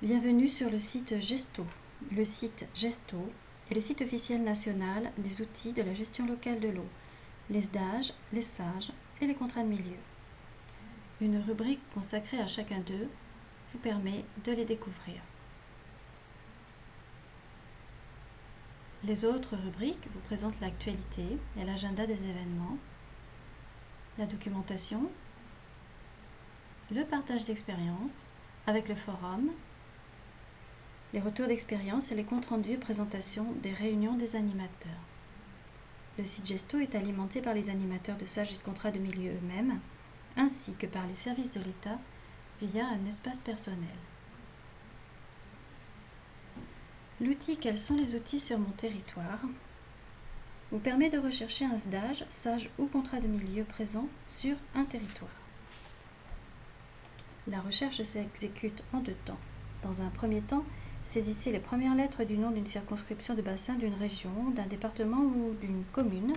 Bienvenue sur le site Gesto. Le site Gesto est le site officiel national des outils de la gestion locale de l'eau, les SDAGE, les SAGE et les contrats de milieu. Une rubrique consacrée à chacun d'eux vous permet de les découvrir. Les autres rubriques vous présentent l'actualité et l'agenda des événements, la documentation, le partage d'expériences avec le forum, les retours d'expérience et les comptes rendus et présentations des réunions des animateurs. Le site Gesto est alimenté par les animateurs de SAGE et de contrats de milieu eux-mêmes, ainsi que par les services de l'État via un espace personnel. L'outil « Quels sont les outils sur mon territoire ?» vous permet de rechercher un SDAGE, SAGE ou contrat de milieu présent sur un territoire. La recherche s'exécute en deux temps. Dans un premier temps, saisissez les premières lettres du nom d'une circonscription de bassin, d'une région, d'un département ou d'une commune.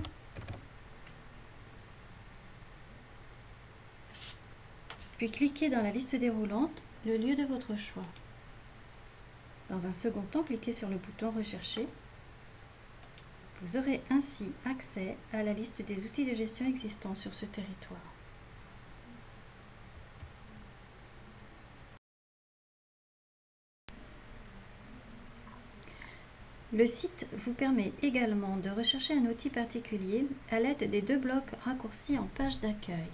Puis cliquez dans la liste déroulante le lieu de votre choix. Dans un second temps, cliquez sur le bouton « Rechercher ». Vous aurez ainsi accès à la liste des outils de gestion existants sur ce territoire. Le site vous permet également de rechercher un outil particulier à l'aide des deux blocs raccourcis en page d'accueil.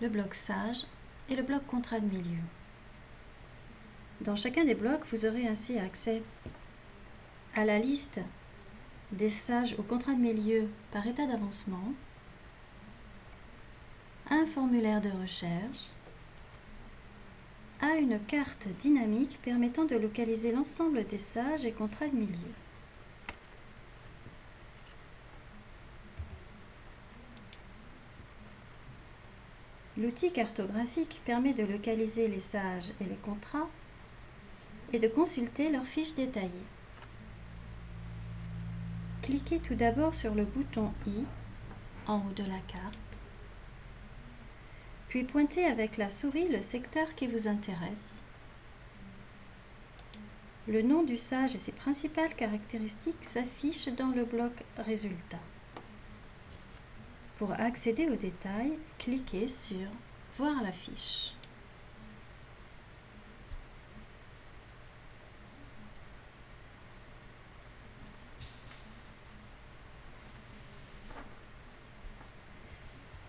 Le bloc SAGE et le bloc contrat de milieu. Dans chacun des blocs, vous aurez ainsi accès à la liste des SAGE ou contrats de milieu par état d'avancement, un formulaire de recherche, à une carte dynamique permettant de localiser l'ensemble des SAGE et contrats de milieu. L'outil cartographique permet de localiser les SAGE et les contrats et de consulter leurs fiches détaillées. Cliquez tout d'abord sur le bouton I en haut de la carte, puis pointez avec la souris le secteur qui vous intéresse. Le nom du SAGE et ses principales caractéristiques s'affichent dans le bloc Résultats. Pour accéder aux détails, cliquez sur Voir la fiche.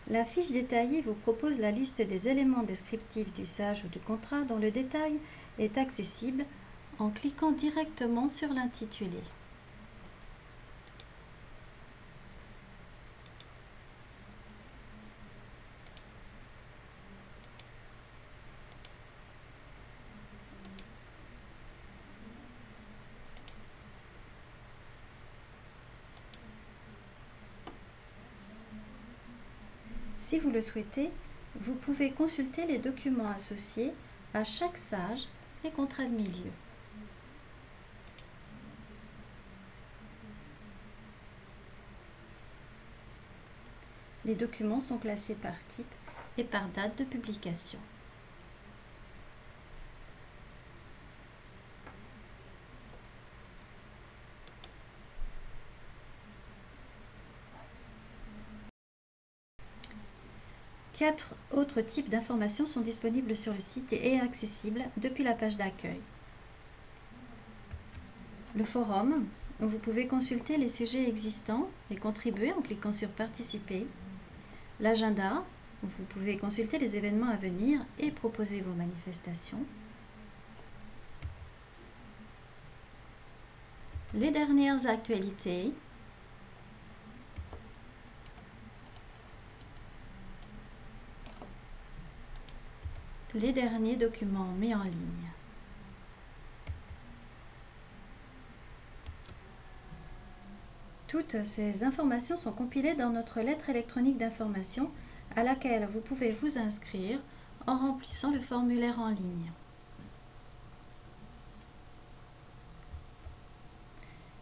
La fiche détaillée vous propose la liste des éléments descriptifs du SAGE ou du contrat dont le détail est accessible en cliquant directement sur l'intitulé. Si vous le souhaitez, vous pouvez consulter les documents associés à chaque SAGE et contrat de milieu. Les documents sont classés par type et par date de publication. Quatre autres types d'informations sont disponibles sur le site et accessibles depuis la page d'accueil. Le forum, où vous pouvez consulter les sujets existants et contribuer en cliquant sur Participer. L'agenda, où vous pouvez consulter les événements à venir et proposer vos manifestations. Les dernières actualités. Les derniers documents mis en ligne. Toutes ces informations sont compilées dans notre lettre électronique d'information à laquelle vous pouvez vous inscrire en remplissant le formulaire en ligne.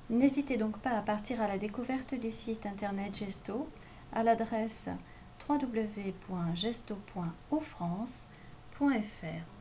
N'hésitez donc pas à partir à la découverte du site internet Gesto à l'adresse www.gesto.ofrance.fr.